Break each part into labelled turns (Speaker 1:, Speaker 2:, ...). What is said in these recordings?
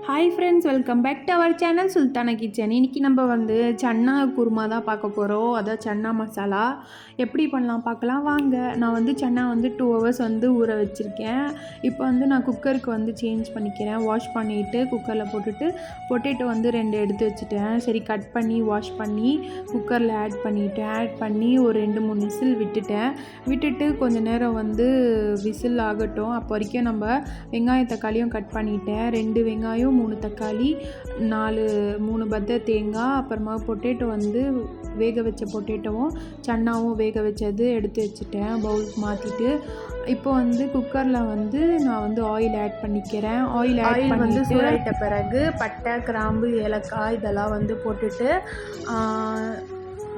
Speaker 1: Hi friends, welcome back to our channel Sultana kitchen. இன்றைக்கி நம்ம சன்னா குருமா தான் பார்க்க போகிறோம். அதான் சன்னா மசாலா எப்படி பண்ணலாம் பார்க்கலாம் வாங்க. நான் சன்னா 2 ஹவர்ஸ் ஊற வச்சுருக்கேன். இப்போ நான் குக்கருக்கு சேஞ்ச் பண்ணிக்கிறேன். வாஷ் பண்ணிவிட்டு குக்கரில் போட்டுட்டு பொட்டேட்டோ 2 எடுத்து வச்சுட்டேன். சரி, கட் பண்ணி வாஷ் பண்ணி குக்கரில் ஆட் பண்ணி ஒரு 2-3 விசில் விட்டுட்டு கொஞ்சம் நேரம் விசில் ஆகட்டும். அப்போ வரைக்கும் நம்ம வெங்காயம் தக்காளியும் கட் பண்ணிட்டேன். 2 வெங்காயம், 3 தக்காளி, 3 பத்த தேங்காய், அப்புறமா பொட்டேட்டோ வேக வச்ச பொட்டேட்டோவும் சன்னாவும் வேக வச்சது எடுத்து வச்சுட்டேன். பவுலுக்கு மாற்றிட்டு இப்போ குக்கரில் நான் ஆயில் ஆட் பண்ணிக்கிறேன். ஆயில் பண்ணி சூடாயிட்ட பிறகு பட்டை, கிராம்பு, ஏலக்காய் இதெல்லாம் போட்டுட்டு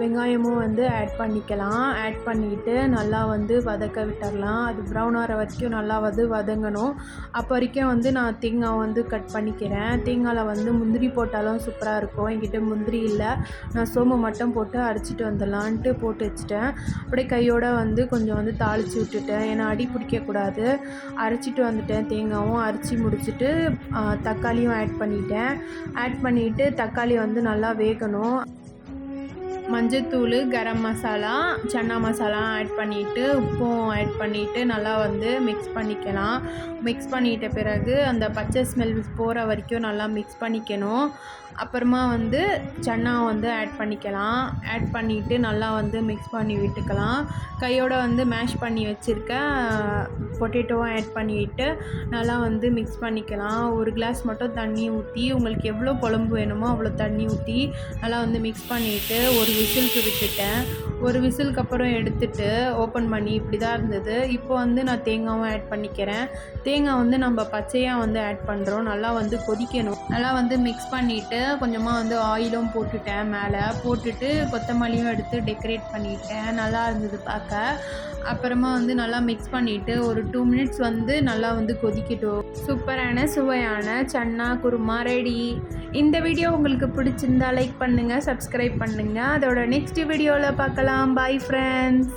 Speaker 1: வெங்காயமும் ஆட் பண்ணிக்கலாம். ஆட் பண்ணிவிட்டு நல்லா வதக்க விட்டுடலாம். அது ப்ரௌன் ஆகிற வரைக்கும் நல்லா வதங்கணும். அப்போ வரைக்கும் நான் தேங்காய் கட் பண்ணிக்கிறேன். தேங்காயில் முந்திரி போட்டாலும் சூப்பராக இருக்கும். என்கிட்ட முந்திரி இல்லை, நான் சோம்பு மட்டும் போட்டு அரைச்சிட்டு வந்துடலான்ட்டு போட்டு வச்சுட்டேன். அப்படியே கையோடு கொஞ்சம் தாளித்து விட்டுட்டேன். ஏன்னா அடி பிடிக்கக்கூடாது. அரைச்சிட்டு வந்துட்டேன். தேங்காயும் அரைச்சி முடிச்சுட்டு தக்காளியும் ஆட் பண்ணிவிட்டு தக்காளி நல்லா வேகணும். மஞ்சத்தூள், கரம் மசாலா, சன்னா மசாலா ஆட் பண்ணிவிட்டு உப்பும் ஆட் பண்ணிவிட்டு நல்லா மிக்ஸ் பண்ணிக்கலாம். மிக்ஸ் பண்ணிட்ட பிறகு அந்த பச்சை ஸ்மெல் போகிற வரைக்கும் நல்லா மிக்ஸ் பண்ணிக்கணும். அப்புறமா சன்னா ஆட் பண்ணிக்கலாம். ஆட் பண்ணிவிட்டு நல்லா மிக்ஸ் பண்ணி விட்டுக்கலாம். கையோடு மேஷ் பண்ணி வச்சுருக்க பொட்டேட்டோவும் ஆட் பண்ணிவிட்டு நல்லா மிக்ஸ் பண்ணிக்கலாம். ஒரு கிளாஸ் மட்டும் தண்ணி ஊற்றி, உங்களுக்கு எவ்வளோ குழம்பு வேணுமோ அவ்வளோ தண்ணி ஊற்றி நல்லா மிக்ஸ் பண்ணிவிட்டு ஒரு விசிலுக்கு விட்டுட்டேன். ஒரு விசிலுக்கு அப்புறம் எடுத்துட்டு ஓப்பன் பண்ணி இப்படி தான் இருந்தது. இப்போ நான் தேங்காயும் ஆட் பண்ணிக்கிறேன். தேங்காய் நம்ம பச்சையாக ஆட் பண்ணுறோம். நல்லா கொதிக்கணும். நல்லா மிக்ஸ் பண்ணிவிட்டு கொஞ்சமாக ஆயிலும் போட்டுட்டேன். மேலே போட்டுட்டு கொத்தமல்லியும் எடுத்து டெக்கரேட் பண்ணிட்டேன். நல்லா இருந்தது பார்க்க. அப்புறமா நல்லா மிக்ஸ் பண்ணிவிட்டு ஒரு 2 மினிட்ஸ் நல்லா கொதிக்கட்டும். சூப்பரான சுவையான சன்னா குருமா ரெடி. இந்த வீடியோ உங்களுக்கு பிடிச்சிருந்தா லைக் பண்ணுங்கள், சப்ஸ்கிரைப் பண்ணுங்கள். அதோட நெக்ஸ்ட் வீடியோவில் பார்க்கலாம். Bye friends.